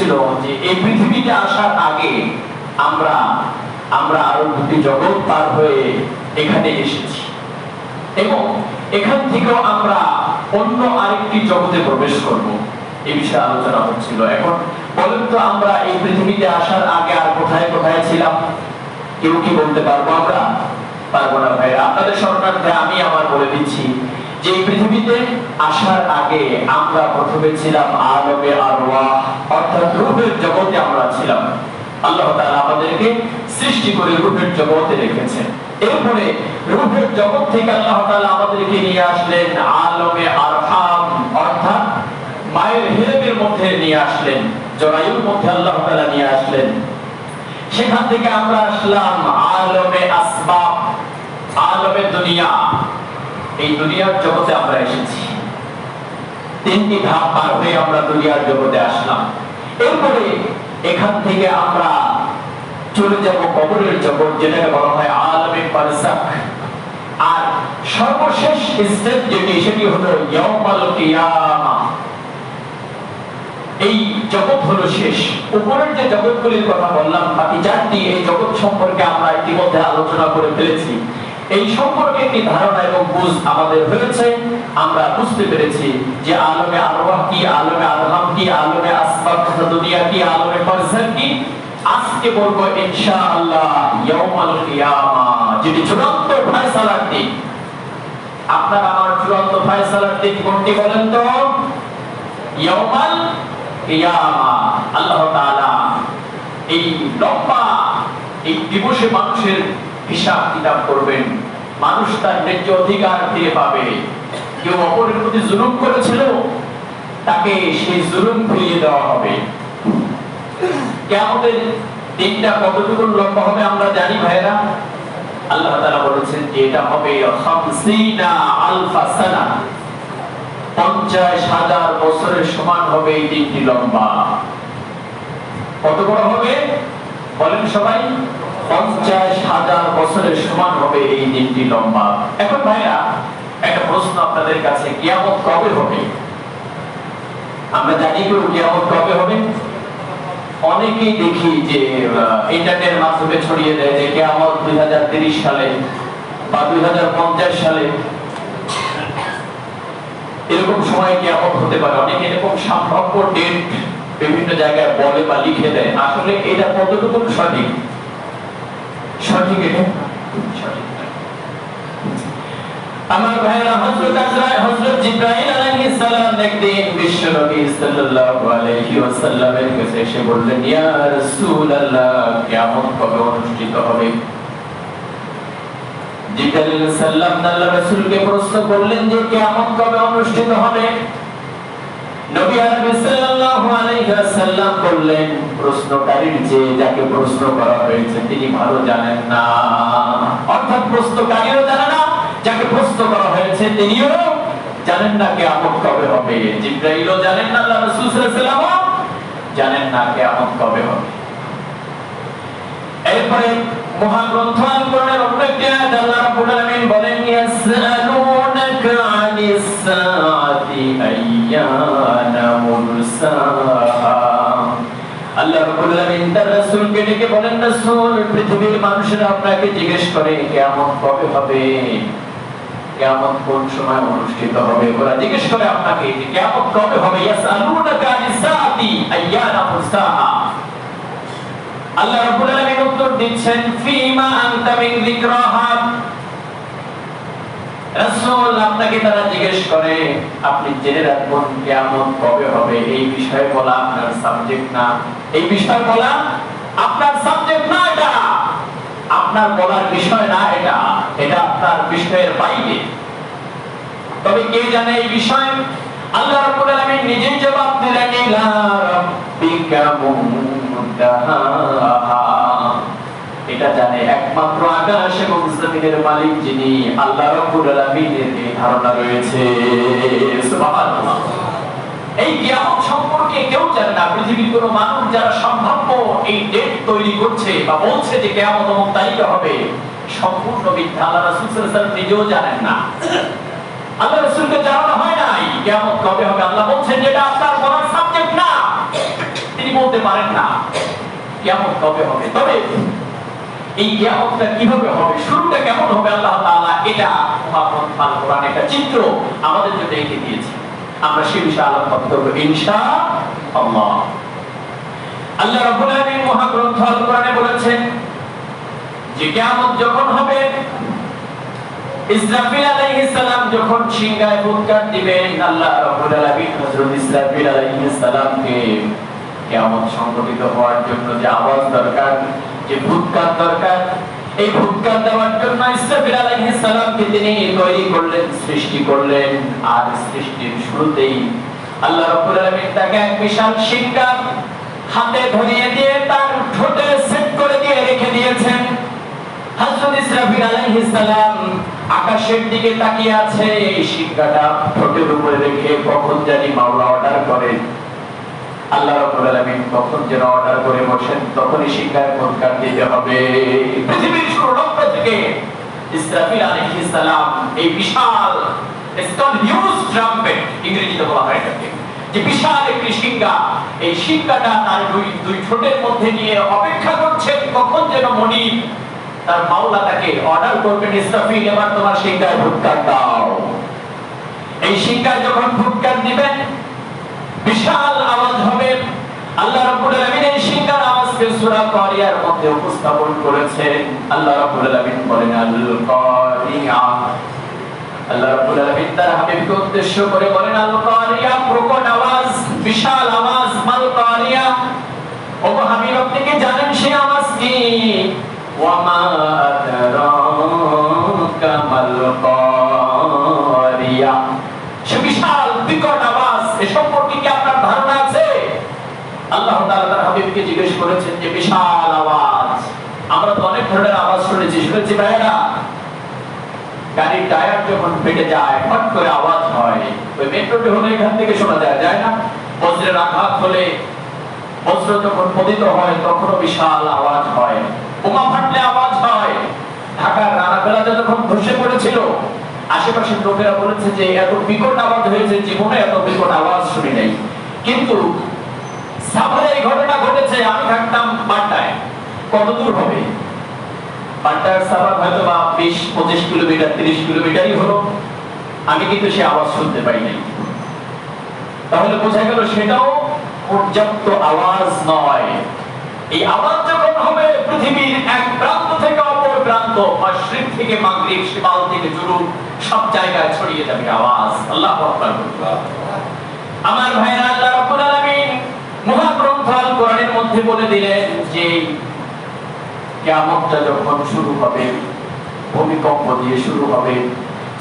বলেছিল যে এই পৃথিবীতে আসার আগে আমরা আমরা আরো দুটি জগৎ পার হয়ে এখানে এসেছি এবং এখান থেকেও আমরা অন্য আরেকটি জগতে প্রবেশ করব, এই বিষয়ে আলোচনা হচ্ছিল। এখন বলেন তো, আমরা এই পৃথিবীতে আসার আগে আর কোথায় কোথায় ছিলাম? কেউ কি বলতে পারবো? আমরা পারবো না ভাই। আপনাদের স্মরণার্থে আমি আমার বলে দিচ্ছি যে এই পৃথিবীতে আসার আগে আমরা প্রথমে ছিলাম আলমে আরওয়াহ, অর্থাৎ রূহের জগতে আমরা ছিলাম। আল্লাহ তাআলা আমাদেরকে সৃষ্টি করে রূহের জগতে রেখেছেন। এরপরে রূহের জগৎ থেকে আল্লাহ তাআলা আমাদেরকে নিয়ে আসলেন আলমে আরহাম, অর্থাৎ মায়ের হেরেমের মধ্যে নিয়ে আসলেন, জরায়ুর মধ্যে আল্লাহ তাআলা নিয়ে আসলেন। সেখান থেকে আমরা আসলাম আলমে আসবাব, আলমে দুনিয়া। এই দুনিয়ার জগতে আমরা এসেছি, তিনটি ধাপ পার হয়ে আমরা দুনিয়ার জগতে আসলাম। এরপরে এখান থেকে আমরা চলে যাব কবরের জগৎ, যেটাকে বলা হয় আলমে বারযাখ। আর সর্বশেষ স্টেপ যেটি, সেটি হলো ইয়াউমুল কিয়ামা। এই জগৎ হলো শেষ। উপরের যে জগৎগুলির কথা বললাম, বাকি চারটি, এই জগৎ সম্পর্কে আমরা ইতিমধ্যে আলোচনা করে ফেলেছি। এই সম্পর্কে একটি ধারণা এবং বুঝ আমাদের হয়েছে। আমরা বুঝতে পেরেছি যে আলমে আরওয়াহ কি, আলমে আরহাম কি, আলমে আসবাব তথা দুনিয়া কি, আলমে বারযাখ কি। আজকে বলবো ইনশাআল্লাহ ইয়াউমুল কিয়ামা, যেটি চূড়ান্ত ফয়সালার দিন। আপনার আমার চূড়ান্ত ফয়সালার দিন কোনটি বলেন তো? ইয়াউমুল কিয়ামা। আল্লাহ তাআলা এই লম্বা এই দিবসে মানুষের হিসাব কিতাব করবেন। মানুষ তার ন্যায্য অধিকার ফিরে পাবে। কেউ অপরের প্রতি জুলুম করেছিল, তাকে সেই জুলুম ফিরিয়ে দেওয়া হবে। কিয়ামতের দিনটা কতটুকু লম্বা হবে আমরা জানি ভাইরা। আল্লাহ তাআলা বলেছেন যে এটা হবে 50,000 সানা, 50,000 বছরের সমান হবে এই দিনটি লম্বা। কত বড় হবে বলেন সবাই? 50,000 বছরের সমান হবে এই দিনটি লম্বা। এখন ভাইরা, একটা প্রশ্ন আপনাদের কাছে, কিয়ামত কবে হবে? আমরা জানি কি কিয়ামত কবে হবে? অনেকেই দেখি যে ইন্টারনেটের মাধ্যমে ছড়িয়ে দেয় যে কিয়ামত 2030 সালে বা 2050 সালে, এরকম সময় কিয়ামত হতে পারে। অনেকে এরকম সম্ভাব্য ডেট বিভিন্ন জায়গায় বলে বা লিখে দেয়। আসলে এটা কতটুকু সঠিক? সঠিক এটা সঠিক। আমার ভাইরা, হযরত জিবরাইল আলাইহিস সালাম একদিন বিশ্বনবী সাল্লাল্লাহু আলাইহি ওয়াসাল্লামের কাছে এসে বললেন, ইয়া রাসূলুল্লাহ, কিয়ামত কবে অনুষ্ঠিত হবে? জিবরাইল সাল্লাম আল্লাহর রাসূলকে প্রশ্ন করলেন যে কিয়ামত কবে অনুষ্ঠিত হবে? নবী সাল্লাল্লাহু আলাইহি ওয়াসাল্লাম বললেন, প্রশ্নকারীর যে যাকে প্রশ্ন করা হয়েছে তিনি ভালো জানেন না। অর্থাৎ প্রশ্নকারীও জানে না, যাকে প্রশ্ন করা হয়েছে তিনিও জানেন না কিয়ামত কবে হবে। জিবরাইলও জানেন না, আল্লাহর রাসূল সাল্লাল্লাহু আলাইহি ওয়াসাল্লাম জানেন না কিয়ামত কবে হবে। এরপরে মহাগ্রন্থ আল কোরআনের অন্য একটি আয়াত আল্লাহ রাব্বুল আলামিন বলেন, ইয়াসআলুনাকা আনিস সাআতি আইয়ানা মুরসাহা। আল্লাহ রাব্বুল আলামিন তার রাসূলকে ডেকে বলেন, রাসূল, পৃথিবীর মানুষেরা আপনাকে জিজ্ঞেস করে কিয়ামত কবে হবে, কিয়ামত কোন সময় অনুষ্ঠিত হবে। ওরা জিজ্ঞেস করে আপনাকে যে কিয়ামত কবে হবে। ইয়াসআলুনাকা আনিস সাআতি আইয়ানা মুরসাহা। আল্লাহ রাব্বুল আলামিন উত্তর দিচ্ছেন, ফিমা আনতা মিন যিকরাহা। রাসূল, আপনাকে তারা জিজ্ঞেস করে, আপনি জেনে রাখুন কিয়ামত কবে হবে। এই বিষয়ে বলা আপনার সাবজেক্ট না, এই বিষয় বলা আপনার সাবজেক্ট না, এটা আপনার বলার বিষয় না, এটা এটা আপনার বিষয়ের বাইরে। তবে কে জানে এই বিষয়? আল্লাহ রাব্বুল আলামিন নিজেই জবাব দিলেন, ইলা রাব্বিকা মুনতাহা। এটা জানে একমাত্র আকাশ এবং জমিনের মালিক যিনি, আল্লাহ রাব্বুল আলামিনের এই ধারণা রয়েছে। সুবহানাল্লাহ। এই কিয়ামত সম্পর্কে কেউ জানে না। পৃথিবীর কোনো মানুষ যারা সম্ভাব্য এই ডেট তৈরি করছে বা বলছে যে কিয়ামত অমুক তারিখে হবে, সম্পূর্ণ মিথ্যা। আল্লাহ রাসূল সাল্লাল্লাহু আলাইহি ওয়াসাল্লাম নিজেও জানেন না। আল্লাহ রাসূলকে জানানো হয় নাই কিয়ামত কবে হবে। আল্লাহ বলছেন যেটা আপনার বলার সাবজেক্ট না। তিনি তিনি বলতে পারেন না কিয়ামত কবে হবে। তবে এই কিয়ামতটা কিভাবে হবে, শুরুটা কেমন হবে, আল্লাহ তাআলা এটা মহাগ্রন্থ আল কোরআন একটা চিত্র আমাদের জন্য এঁকে দিয়েছে। আমরা সেই বিষয়ে আলোচনা করব ইনশাআল্লাহ। আল্লাহ রাব্বুল আলামিন মহাগ্রন্থ আল কোরআনে বলেছেন যে কিয়ামত যখন হবে, ইসরাফিল আলাইহিস সালাম যখন সিংহায় ফুৎকার দিবেন, আল্লাহ রাব্বুল আলামিন হযরত ইসরাফিল আলাইহিস সালামকে কিয়ামত সংঘটিত হওয়ার জন্য যে আওয়াজ দরকার, যে ফুৎকার দরকার, এই ফুৎকার দেওয়ার জন্য ইসরাফিল আলাইহিস সালামকে তিনি তৈরি করলেন, সৃষ্টি করলেন। আর সৃষ্টির শুরুতেই আল্লাহ রাব্বুল আলামিন তাকে এক বিশাল সিংহা হাতে ধরিয়ে দিয়ে তার ঠোঁটে সেট করে দিয়ে রেখে দিয়েছেন। হযরত ইসরাফিল আলাইহিস সালাম আকাশের দিকে তাকিয়ে আছে, এই সিংহাটা ঠোঁটের উপরে রেখে কখন জানি মাওলা অর্ডার করেন। আল্লাহ রাব্বুল আলামিন কখন যেন অর্ডার করে বসেন, তখনই সিংহায় ফুৎকার দিতে হবে। পৃথিবীর শুরু লক্ষ্য থেকে ইসরাফিল আলাইহিস সালাম এই বিশাল হিউজ ট্রাম্পেট, ইংরেজিতে বলা হয় এটাকে, যে বিশাল একটি সিংহা, এই সিংহাটা তার দুই ঠোঁটের মধ্যে নিয়ে অপেক্ষা করছে কখন যেন মনি তার মাওলা তাকে অর্ডার করবেন, ইসরাফিল এবার তোমার সিংহায় ফুৎকার দাও। এই সিংহায় যখন ফুৎকার দিবেন বিশাল আওয়াজ হবে। আল্লাহ রাব্বুল আলামিন এই সিংহার আওয়াজকে সূরা কারিয়ার মধ্যে উপস্থাপন করেছেন। আল্লাহ রাব্বুল আলামিন বলেন আল কারিয়া, আল্লাহ রাব্বুল আলামিন তার হাবিবকে উদ্দেশ্য করে বলেন আল কারিয়া, প্রকট আওয়াজ, বিশাল আওয়াজ, মাল কারিয়া। ও হাবিব আপনি কি জানেন সেই আওয়াজ কি? ওয়া মা আদরাকা মাল কারিয়া, সে বিশাল বিকট আওয়াজ, এ সম্পর্কে কি আপনার ধারণা আছে? আল্লাহ তাআলা তার হাবিবকে জিজ্ঞেস করেছেন যে বিশাল আওয়াজ, আমরা তো অনেক ধরনের আওয়াজ শুনেছি ভাইরা, গাড়ির টায়ার যখন ফেটে যায় ফট করে আওয়াজ হয়, ওই মেট্রোতে হলে এখান থেকে শোনা যায় না? বজ্রের আঘাত হলে, বজ্র যখন পতিত হয় তখনও বিশাল আওয়াজ হয়, বোমা ফাটলে আওয়াজ হয়। ঢাকার রানাবেলাতে যখন ধসে পড়েছিল, আশেপাশের লোকেরা বলেছে যে এত বিকট আওয়াজ হয়েছে, জীবনে এত বিকট আওয়াজ শুনি নাই। কিন্তু সাভারে এই ঘটনা ঘটেছে, আমি থাকতাম পাটনায়। কত দূর হবে? পাটনার সাভার হয়তো বা 20-25 কিলোমিটার, 30 কিলোমিটারই হলো। আমি কিন্তু সে আওয়াজ শুনতে পাই নাই। তাহলে বোঝা গেল সেটাও পর্যাপ্ত আওয়াজ নয়। এই আওয়াজ যখন হবে পৃথিবীর এক প্রান্ত থেকে অপর প্রান্ত, মাশরিক থেকে মাগরিব, শিমাল থেকে জুনুব, সব জায়গায় ছড়িয়ে যাবে আওয়াজ। আল্লাহু আকবার। আমার ভাইরা, আল্লাহ রাব্বুল আলামিন মহাগ্রন্থ আল কোরআনের মধ্যে বলে দিলেন যে কিয়ামতটা যখন শুরু হবে, ভূমিকম্প দিয়ে শুরু হবে।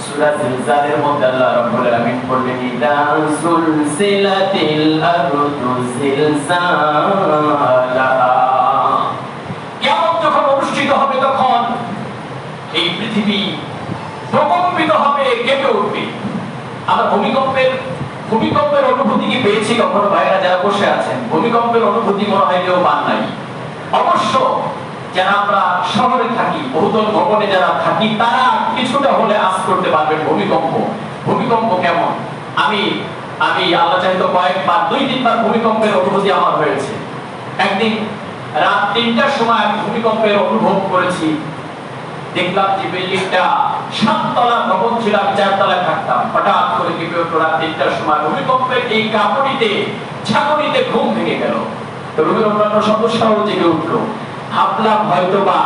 সূরা জিলজালের মধ্যে আল্লাহ রাব্বুল আলামিন বললেন ইদা সুলসিলাতিল আরদু জিলজালাহা, কিয়ামত যখন অনুষ্ঠিত হবে তখন এই পৃথিবী প্রকম্পিত হবে, কেঁপে উঠবে। আমরা ভূমিকম্পের অনুভূতি কি পেয়েছি কখনো ভাইরা যারা বসে আছেন? ভূমিকম্পের অনুভূতি মনে হয় কেউ পান নাই। অবশ্য যারা আমরা শহরে থাকি, বহুতল ভবনে যারা থাকি, তারা কিছুটা হলে আঁচ করতে পারবেন ভূমিকম্প কেমন। আমি আল্লাহ চাইতো কয়েকবার, 2-3 বার ভূমিকম্পের অনুভূতি আমার হয়েছে। একদিন রাত 3টার সময় আমি ভূমিকম্পের অনুভব করেছি। দেখলাম যে বিল্ডিংটা 7 তলা ভবন ছিল, আমি 4 তলায় থাকতাম। হঠাৎ করে কেঁপে উঠল রাত 3টার সময়। ভূমিকম্পের এই ঝাঁকুনিতে ঘুম ভেঙে গেল। রুমের অন্যান্য সদস্যরাও জেগে উঠলো। ভাবলাম হয়তো বা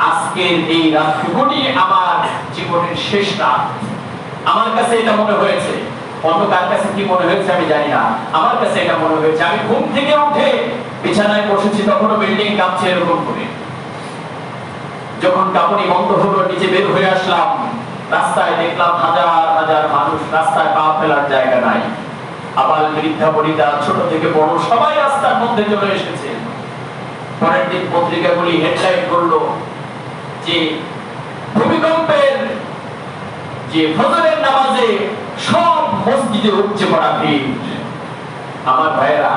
আজকের এই রাতটুকুনি আমার জীবনের শেষ রাত। আমার কাছে এটা মনে হয়েছে। অন্য কার কাছে কি মনে হয়েছে আমি জানি না, আমার কাছে এটা মনে হয়েছে। আমি ঘুম থেকে উঠে বিছানায় বসেছি, তখনও বিল্ডিং কাঁপছে এরকম করে। যখন কাঁপুনি বন্ধ হলো, নিচে বের হয়ে আসলাম, রাস্তায় দেখলাম হাজার হাজার মানুষ, রাস্তায় পা ফেলার জায়গা নাই। আবার বৃদ্ধা বনিতা, ছোট থেকে বড় সবাই রাস্তার মধ্যে চলে এসেছে। পরের দিন পত্রিকাগুলি হেডলাইন করলো যে ভূমিকম্পের যে ফজরের নামাজে সব মসজিদে উপচে পড়া ভিড়। আমার ভাইয়েরা,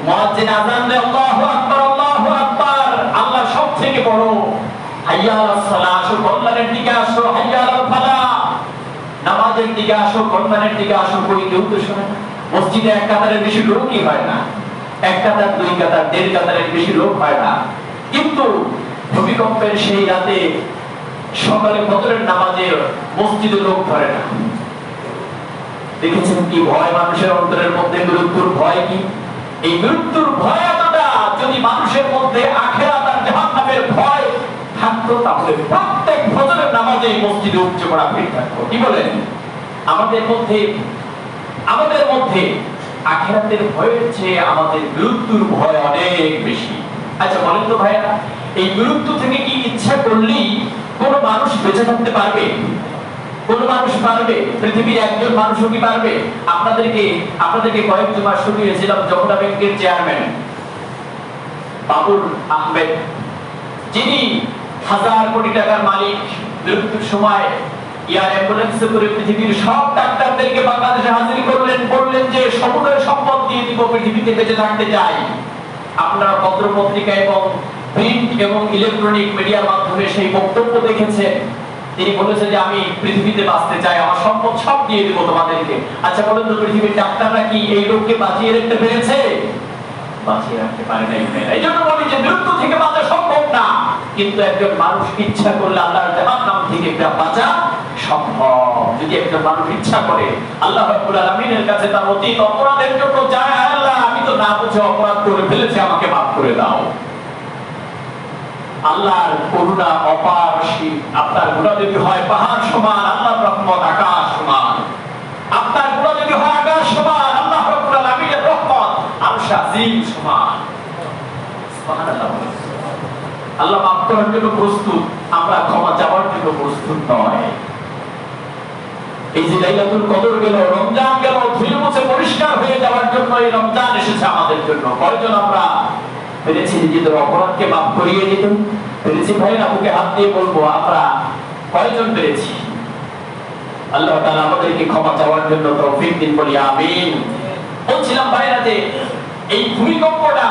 মুয়াজ্জিন আযান দেয় আল্লাহু আকবার, আল্লাহু আকবার, আল্লাহ সবথেকে বড়। হাইয়া আলাস সালাহ, আসো কল্যাণের দিকে আসো, হাইয়া আলাল ফালাহ, নামাজের দিকে আসো, কল্যাণের দিকে আসো। কই কেউ তো শোনে না। মসজিদে এক কাতারের বেশি লোকই হয় না। এক কাতার, দুই কাতার, দেড় কাতারের বেশি লোক হয় না। কিন্তু ভূমিকম্পের সেই রাতে সকালে ফজরের নামাজে মসজিদে লোক ধরে না। দেখেছেন কি ভয় মানুষের অন্তরের মধ্যে, মৃত্যুর ভয় কি? এই মৃত্যুর ভয় এতটা, যদি মানুষের মধ্যে আখিরাত আর জাহান্নামের ভয় থাকতো তাহলে প্রত্যেক ফজরের নামাজে মসজিদে উচ্চ করা ভিড় থাকতো। কি বলেন? আমাদের মধ্যে আখিরাতের ভয়ের চেয়ে আমাদের মৃত্যুর ভয় অনেক বেশি। আচ্ছা বলেন তো ভাইরা, এই মৃত্যু থেকে কি ইচ্ছা করলেই কোন মানুষ বেঁচে থাকতে পারবে? কোন মানুষ পারবে? পৃথিবীর একজন মানুষও কি পারবে? আপনাদেরকে কয়েকজন মাস শুনিয়েছিলাম যমুনা ব্যাংকের চেয়ারম্যান বাবুল আহমেদ, যিনি 1000 কোটি টাকার মালিক, মৃত্যুর সময় এয়ার অ্যাম্বুলেন্সে করে পৃথিবীর সব ডাক্তারদেরকে বাংলাদেশে হাজির করলেন, বললেন যে সমুদয় সম্পদ দিয়ে দিব, পৃথিবীতে বেঁচে থাকতে চাই। আপনারা পত্র পত্রিকা এবং প্রিন্ট এবং ইলেকট্রনিক মিডিয়ার মাধ্যমে সেই বক্তব্য দেখেছেন। তিনি বলেছেন যে আমি পৃথিবীতে বাঁচতে চাই, আমার সম্পদ সব দিয়ে দিব তোমাদেরকে। আচ্ছা বলেন তো, পৃথিবীর ডাক্তাররা কি এই লোককে বাঁচিয়ে রাখতে পেরেছে? বাঁচিয়ে রাখতে পারে নাই। এই জন্য বলি যে মৃত্যু থেকে বাঁচা সম্ভব না, কিন্তু একজন মানুষ ইচ্ছা করলে আল্লাহর জাহান্নাম থেকে বাঁচা সম্ভব। যদি একজন মানুষ ইচ্ছা করে আল্লাহ রাব্বুল আলামিনের কাছে তার অতীত অপরাধের জন্য যায়, আল্লাহ আমি তো না বুঝে অপরাধ করে ফেলেছি, আমাকে মাফ করে দাও। আল্লাহর করুণা অপার অসীম। আপনার গুনাহ যদি হয় পাহাড় সমান, আল্লাহর রহমত আকাশ সমান। আপনার গুনাহ যদি হয় আকাশ সমান, আল্লাহ রাব্বুল আলামিনের রহমত আরশ আজিম সমান। সুবহানাল্লাহ। আল্লাহ মাফ করার জন্য প্রস্তুত, আমরা ক্ষমা চাওয়ার জন্য প্রস্তুত নয়। এই যে লাইলাতুল কদর গেল, রমজান গেল, ধুয়ে মুছে পরিষ্কার হয়ে যাওয়ার জন্য এই রমজান এসেছে আমাদের জন্য। কয়জন আমরা পেরেছি নিজেদের অপরাধকে মাফ করিয়ে দিতে পেরেছি? ভাইরা বুকে হাত দিয়ে বলবো আমরা কয়জন পেরেছি? আল্লাহ তাআলা আমাদেরকে ক্ষমা চাওয়ার জন্য তৌফিক দিন, বলি আমিন। বলছিলাম ভাইরা যে এই ভূমিকম্পটা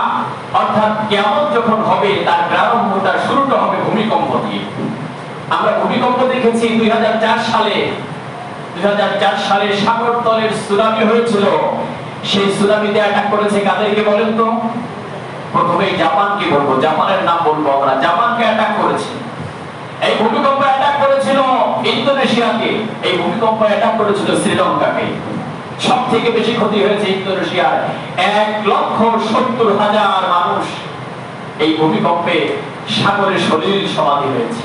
অর্থাৎ কিয়ামত যখন হবে তার প্রারম্ভটা, শুরুটা হবে ভূমিকম্প দিয়ে। আমরা ভূমিকম্প দেখেছি 2004 সালে সাগর তলের সুনামি হয়েছিল। সেই সুনামিতে অ্যাটাক করেছে কাদেরকে বলেন তো? প্রথমে জাপানকে বলবো, জাপানের নাম বলবো আমরা। জাপানকে অ্যাটাক করেছে। এই ভূমিকম্প অ্যাটাক করেছিল ইন্দোনেশিয়াকে। এই ভূমিকম্প অ্যাটাক করেছিল শ্রীলঙ্কাকে। সবথেকে বেশি ক্ষতি হয়েছে ইন্দোনেশিয়ার। 1,70,000 মানুষ এই ভূমিকম্পে সাগরে সলিল সমাধি হয়েছে।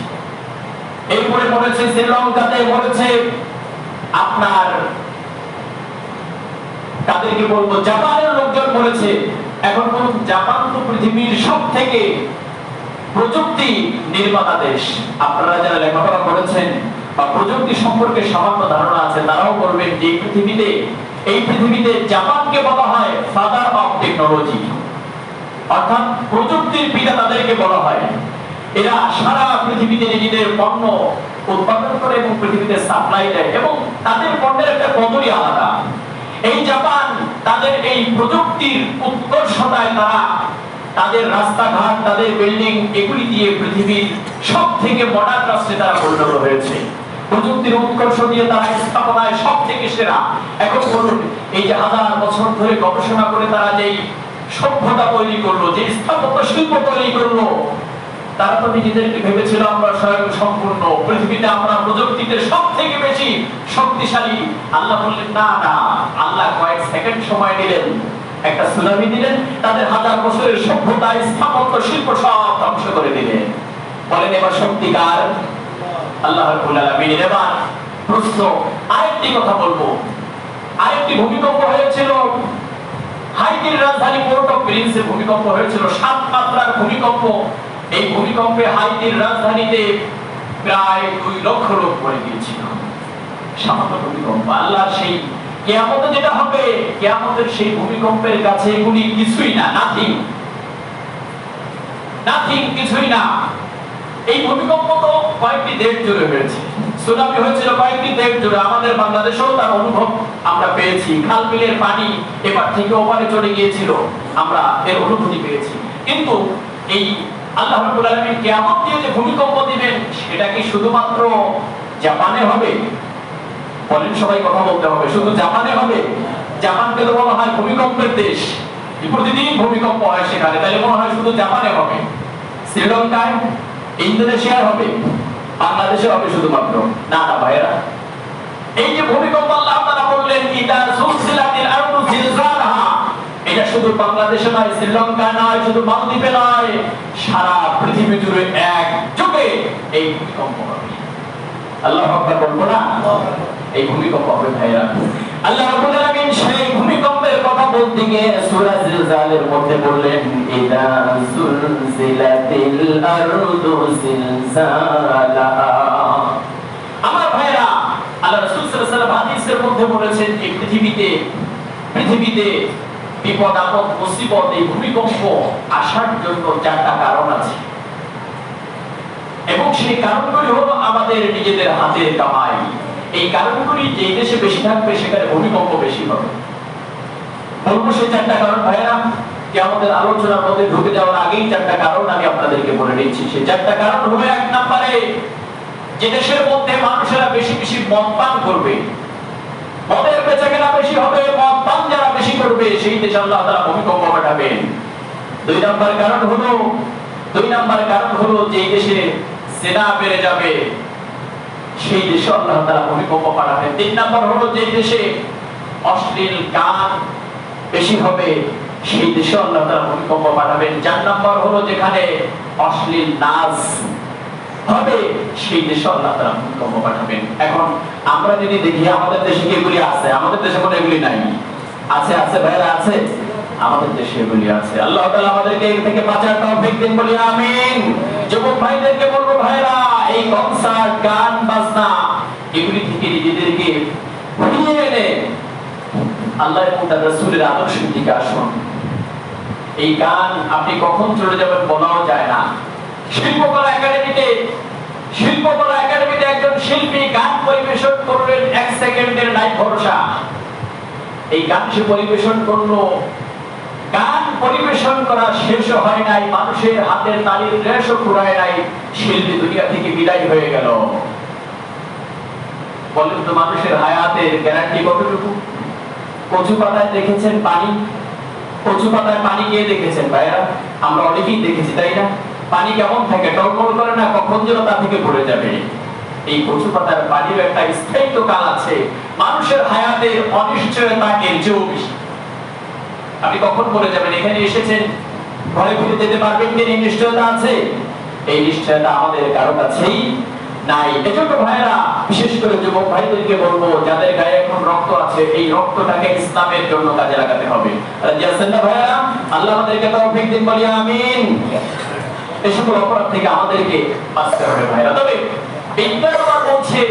এরপরে মরেছে শ্রীলঙ্কাতে, মরেছে আপনার তাদেরকে বলবো জাপানের লোকজন মরেছে। এখন বলুন, জাপান তো পৃথিবীর সবথেকে প্রযুক্তি নির্মাতা দেশ। আপনারা যারা লেখাপড়া করেছেন বা প্রযুক্তি সম্পর্কে সামান্য ধারণা আছে তারাও বলবেন যে এই পৃথিবীতে জাপানকে বলা হয় ফাদার অফ টেকনোলজি, অর্থাৎ প্রযুক্তির পিতা তাদেরকে বলা হয়। এরা সারা পৃথিবীতে নিজেদের পণ্য উৎপাদন করে এবং পৃথিবীতে সাপ্লাই দেয়, এবং তাদের পণ্যের একটা কদরই আলাদা। এই জাপান তাদের এই প্রযুক্তির উৎকর্ষতায় তারা তাদের রাস্তাঘাট, তাদের বিল্ডিং, এগুলি দিয়ে পৃথিবীর সব থেকে মডার্ন রাষ্ট্রে তারা পরিণত হয়েছে। প্রযুক্তির উৎকর্ষ দিয়ে তারা স্থাপনায় সব থেকে সেরা। এখন বলুন, এই যে 1000 বছর ধরে গবেষণা করে তারা যেই সভ্যতা তৈরি করলো, যে স্থাপত্য শিল্প তৈরি করলো, তারা তো নিজেদেরকে ভেবেছিল আমরা স্বয়ং সম্পূর্ণ, পৃথিবীতে আমরা প্রযুক্তিতে সব থেকে বেশি শক্তিশালী। আল্লাহ বললেন না না, আল্লাহ কয়েক সেকেন্ড সময় দিলেন, একটা সুনামি দিলেন, তাদের 1000 বছরের সভ্যতা, স্থাপত্য, শিল্প সব ধ্বংস করে দিলেন। বলেন এবার সত্যিকার আল্লাহ রাব্বুল আলামিন। এবার প্রশ্ন, আরেকটি কথা বলবো। আরেকটি ভূমিকম্প হয়েছিল হাইতির রাজধানী পোর্ট অফ প্রিন্সে। ভূমিকম্প হয়েছিল 7 মাত্রার ভূমিকম্প। এই ভূমিকম্পে হাইতির রাজধানীতে প্রায় 2 লক্ষ লোক মরে গিয়েছিল। সামান্য ভূমিকম্প। আল্লাহর সেই কিয়ামতে যেটা হবে, কিয়ামতের সেই ভূমিকম্পের কাছে এগুলি কিছুই না, নাথিং, কিছুই না। এই ভূমিকম্প তো কয়েকটি দেশ জুড়ে হয়েছে, সুনামি হয়েছিল কয়েকটি দেশ জুড়ে। আমাদের বাংলাদেশেও তার অনুভব আমরা পেয়েছি। খাল বিলের পানি এপার থেকে ওপারে চলে গিয়েছিল, আমরা এর অনুভূতি পেয়েছি। কিন্তু এই আল্লাহ রাব্বুল আলামিন কিয়ামত দিয়ে যে ভূমিকম্প দিবেন, সেটা কি শুধুমাত্র জাপানে হবে? বলেন, সবাই কথা বলতে হবে। শুধু জাপানে হবে? জাপানকে তো বলা হয় ভূমিকম্পের দেশ। প্রতিদিন ভূমিকম্প হয় সেখানে, তাহলে মনে হয় শুধু জাপানে হবে, শ্রীলঙ্কায়, ইন্দোনেশিয়ায় হবে, বাংলাদেশে হবে শুধুমাত্র? না না ভাইরা, এই যে ভূমিকম্প আল্লাহ তাআলা বললেন ইদা সুলসিলাতিল আরদু জিলজালাহা, এটা শুধু বাংলাদেশে নয়, শ্রীলঙ্কা নয়, শুধু মালদ্বীপে নয়, সারা পৃথিবী জুড়ে এক যুগে এই ভূমিকম্প হবে। আল্লাহু আকবার বলবো না? এই ভূমিকম্প হবে ভাইরা। আল্লাহ রাব্বুল আলামিন সেই ভূমিকম্পের কথা বলতে গিয়ে সূরা জিলজালের মধ্যে বললেন ইদা সুলসিলাতিল আরদু জিলজালাহা। আমার ভাইরা, আল্লাহ রাসূল সাল্লাল্লাহু আলাইহি ওয়াসাল্লাম হাদিসের মধ্যে বলেছেন যে পৃথিবীতে বিপদ আপদ মুসিবত এই ভূমিকম্প আসার জন্য চারটা কারণ আছে, এবং সেই কারণগুলি হলো আমাদের নিজেদের হাতের কামাই। এই কারণগুলি যে দেশে বেশি থাকবে সেখানে ভূমিকম্প বেশি হবে। বলবো সেই চারটা কারণ ভাইরা, আমাদের আলোচনার মধ্যে ঢুকে যাওয়ার আগেই চারটা কারণ আমি আপনাদেরকে বলে দিচ্ছি। সেই চারটা কারণ হলো, এক নম্বরে, যে দেশের মধ্যে মানুষেরা বেশি বেশি মদ পান করবে, মদের বেচাকেনা বেশি হবে, মদ পান যারা বেশি করবে, সেই দেশে আল্লাহ তাআলা ভূমিকম্প পাঠাবেন। দুই নম্বর কারণ হলো যে দেশে জিনা বেড়ে যাবে, সেই দেশে আল্লাহ তাআলা ভূমিকম্প পাঠাবেন। তিন নম্বর হলো যে দেশে অশ্লীল গান বেশি হবে, সেই দেশে আল্লাহ তাআলা ভূমিকম্প পাঠাবেন। চার নম্বর হলো যেখানে অশ্লীল নাচ হবে, সেই দেশে আল্লাহ তাআলা ভূমিকম্প পাঠাবেন। এখন আমরা যদি দেখি আমাদের দেশে কি এগুলি আছে? আমাদের দেশে কোনো এগুলি নাই। আছে আছে ভাইরা, আছে, আমাদের দেশে এগুলি আছে। আল্লাহ তাআলা আমাদেরকে এর থেকে বাঁচার তৌফিক দিন, বলি আমিন। যুবক ভাইদেরকে বলবো, ভাইরা, এই কনসার্ট, গান বাজনা এগুলি থেকে নিজেদেরকে ফিরিয়ে এনে আল্লাহ এবং তার রাসূলের আদর্শের দিকে আসুন। এই গান আপনি কখন চলে যাবেন বলাও যায় না। শিল্পকলা একাডেমিতে একজন শিল্পী গান পরিবেশন করলেন, 1 সেকেন্ডের নাই ভরসা। এই গান সে পরিবেশন করলো, গান পরিবেশন করা শেষ হয় নাই, মানুষের হাতের তালির রেশও ফুরায় নাই, শিল্পী দুনিয়া থেকে বিদায় হয়ে গেল। বলেন তো, মানুষের হায়াতের গ্যারান্টি কতটুকু? কচু পাতায় দেখেছেন পানি? কচু পাতায় পানি কে দেখেছেন ভাইরা? আমরা অনেকেই দেখেছি, তাই না? পানি কেমন থাকে? টলমল করে না, কখন যেন তা থেকে পড়ে যাবে। এই কচু পাতার পানির একটা স্থায়িত্ব কাল আছে। মানুষের হায়াতের অনিশ্চয়তা এর চেয়েও বেশি। আপনি কখন পড়ে যাবেন? এখানে এসেছেন, ঘরে ফিরে যেতে পারবেন কি? এই নিশ্চয়তা আছে? এই নিশ্চয়তা আমাদের কারো কাছেই নাই। এজন্য ভাইরা, বিশেষ করে যুবক ভাইদেরকে বলবো, যাদের গায়ে এখন রক্ত আছে, এই রক্তটাকে ইসলামের জন্য কাজে লাগাতে হবে। রাজি আছেন না ভাইরা? আল্লাহ আমাদেরকে তৌফিক দিন, বলি আমিন। এই সকল অপরাধ থেকে আমাদেরকে বাঁচতে হবে ভাইরা। তবে বিজ্ঞান বলছে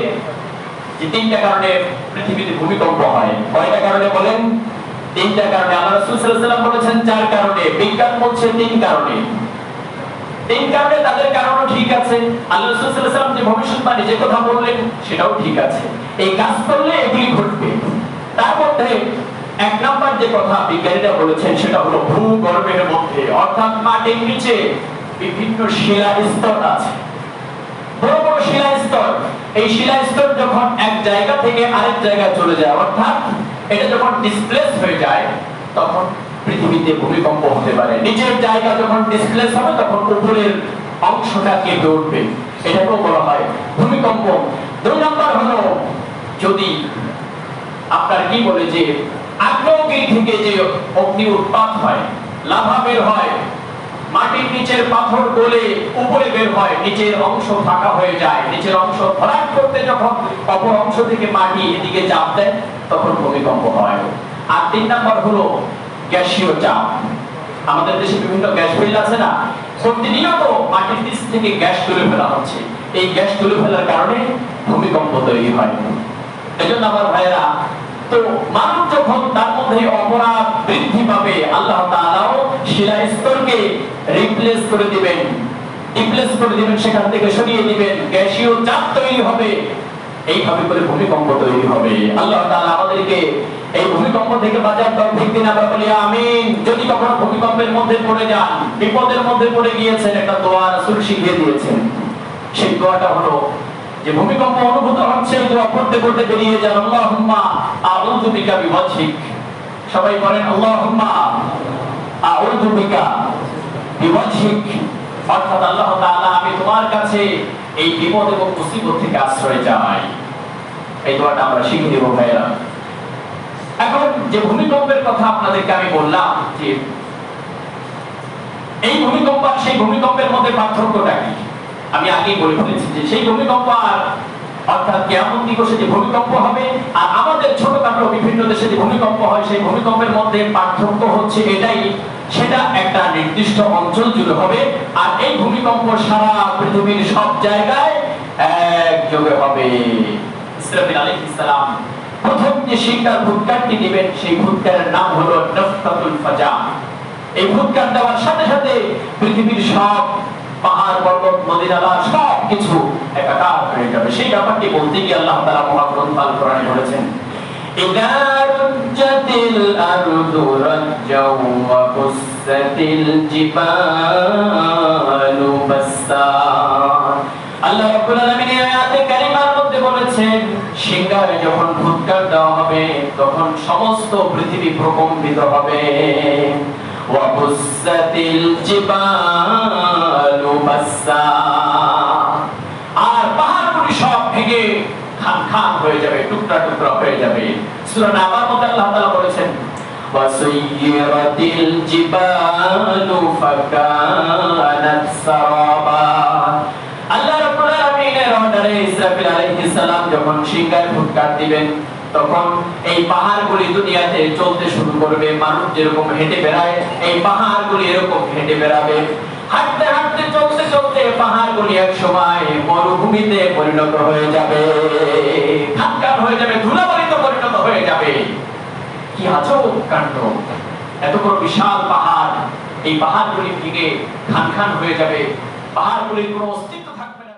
যে 3টা কারণে পৃথিবীতে ভূমিকম্প হয়। কয়টা কারণে বলেন? 3টা কারণে। আল্লাহ রাসূল সাল্লাল্লাহু আলাইহি ওয়াসাল্লাম বলেছেন 4 কারণে, বিজ্ঞান বলছে 3 কারণে। 3 কারণে, তাদের কারণও ঠিক আছে। আল্লাহ রাসূল সাল্লাল্লাহু আলাইহি ওয়াসাল্লাম যে ভবিষ্যৎবাণী, যে কথা বললেন, সেটাও ঠিক আছে। এই কাজ করলে এগুলি ঘটবে। তার মধ্যে 1 নাম্বার যে কথা বিজ্ঞানীরা বলেছেন, সেটা হলো ভূগর্ভের মধ্যে, অর্থাৎ মাটির নিচে বিভিন্ন শিলা স্তর আছে, বড় বড় শিলা স্তর। এই শিলা স্তর যখন এক জায়গা থেকে আরেক জায়গায় চলে যায়, অর্থাৎ এটা যখন ডিসপ্লেস হয়ে যায়, তখন পৃথিবীতে ভূমিকম্প হতে পারে। নিচের জায়গা যখন ডিসপ্লেস হবে, তখন উপরের অংশটা কেঁপে উঠবে, এটাকেও বলা হয় ভূমিকম্প। 2 নম্বর হলো, যদি আপনার কি বলে যে আগ্নেয়গিরি থেকে যে অগ্নি উৎপাত হয়, লাভা বের হয়, মাটির নিচের পাথর গলে উপরে বের হয়, নিচের অংশ ফাঁকা হয়ে যায়, নিচের অংশ ভরাট করতে যখন অপর অংশ থেকে মাটি এদিকে চাপ দেয়, তখন ভূমিকম্প হয়। আর 3 নাম্বার হলো গ্যাসীয় চাপ। আমাদের দেশে বিভিন্ন গ্যাস ফিল্ড আছে না, প্রতিনিয়ত মাটির নিচ থেকে গ্যাস তুলে ফেলা হচ্ছে। এই গ্যাস তুলে ফেলার কারণে ভূমিকম্প তৈরি হয়। এজন্য আমার ভাইয়েরা, তো মানুষ যখন তার মধ্যে অপরাধ বৃদ্ধি পাবে, আল্লাহ তাআলাও শিলা স্তরকে রিপ্লেস করে দিবেন, সেখান থেকে সরিয়ে দিবেন, গ্যাসীয় চাপ তৈরি হবে, এইভাবে করে ভূমিকম্প তৈরি হবে। আল্লাহ তাআলা আমাদেরকে এই ভূমিকম্প থেকে বাঁচার তৌফিক দিন, আমরা বলি আমিন। যদি কখনো ভূমিকম্পের মধ্যে পড়ে যান, বিপদের মধ্যে পড়ে গিয়েছেন, একটা দোয়া রাসূল শিখিয়ে দিয়েছেন। সেই দোয়াটা হলো যে ভূমিকম্প অনুভূত হচ্ছে, দোয়া পড়তে পড়তে বেরিয়ে যান, আল্লাহুম্মা আউযু বিকা বিওয়াজহিক। সবাই বলেন আল্লাহুম্মা আউযু বিকা বিওয়াজহিক, অর্থাৎ আল্লাহ তাআলা আমি তোমার কাছে এই বিপদ এবং মুসিবত থেকে আশ্রয় চাই। এই দোয়াটা আমরা শিখে দেব ভাইরা। এখন যে ভূমিকম্পের কথা আপনাদেরকে আমি বললাম, যে এই ভূমিকম্প আর সেই ভূমিকম্পের মধ্যে পার্থক্যটা কি আমি আগেই বলে ফেলেছি, যে সেই ভূমিকম্প আর অর্থাৎ কিয়ামত দিবসে যে ভূমিকম্প হবে আর আমাদের ছোটখাটো বিভিন্ন দেশে যে ভূমিকম্প হয়, সেই ভূমিকম্পের মধ্যে পার্থক্য হচ্ছে এটাই, সেটা একটা নির্দিষ্ট অঞ্চল জুড়ে হবে, আর এই ভূমিকম্প সারা পৃথিবীর সব জায়গায় একযোগে হবে। ইসরাফিল আলাইহিস সালাম প্রথম যে শিঙ্গার ফুৎকারটি দিবেন, সেই ফুৎকারের নাম হলো নাফখাতুল ফাজা। এই ফুৎকার দেওয়ার সাথে সাথে পৃথিবীর সব পাহাড় পর্বত নদী নালা সব কিছু একাকার হয়ে যাবে। সেই ব্যাপারটি বলতে গিয়ে আল্লাহ তাআলা মহাগ্রন্থ আল কোরআনে বলেছেন, ইযা রুজ্জাতিল আরদু রাজ্জাও ওয়া বুসাতিল জিবালু বাসসা। আল্লাহ রাব্বুল আলামিন এই আয়াতে কারিমার মধ্যে বলেছেন, সিংহায় যখন ফুৎকার দেওয়া হবে তখন সমস্ত পৃথিবী প্রকম্পিত হবে। ওয়া বুসাতিল জিবালু বাসসা, আর পাহাড়গুলি সব ভেঙে খান খান হয়ে যাবে, টুকরা টুকরা হয়ে যাবে। সূরা নাবার মধ্যে আল্লাহ তাআলা বলেছেন, ওয়া সুয়্য়িরাতিল জিবালু ফাকানাত সারাবা। আল্লাহ রাব্বুল আলামিনের অর্ডারে ইসরাফিল আলাইহিস সালাম যখন সিংহায় ফুৎকার দিবেন, তখন এই পাহাড়গুলি দুনিয়াতে চলতে শুরু করবে। মানুষ যেরকম হেঁটে বেড়ায়, এই পাহাড়গুলি এরকম হেঁটে বেড়াবে। হাঁটতে হাঁটতে চলতে চলতে পাহাড়গুলি এক সময় মরুভূমিতে পরিণত হয়ে যাবে, খানখান হয়ে যাবে, ধুলাবালিতে পরিণত হয়ে যাবে। কি আজব কাণ্ড! এত বড় বিশাল পাহাড়, এই পাহাড়গুলি ভেঙে খানখান হয়ে যাবে, পাহাড়গুলির কোনো অস্তিত্ব থাকবে না।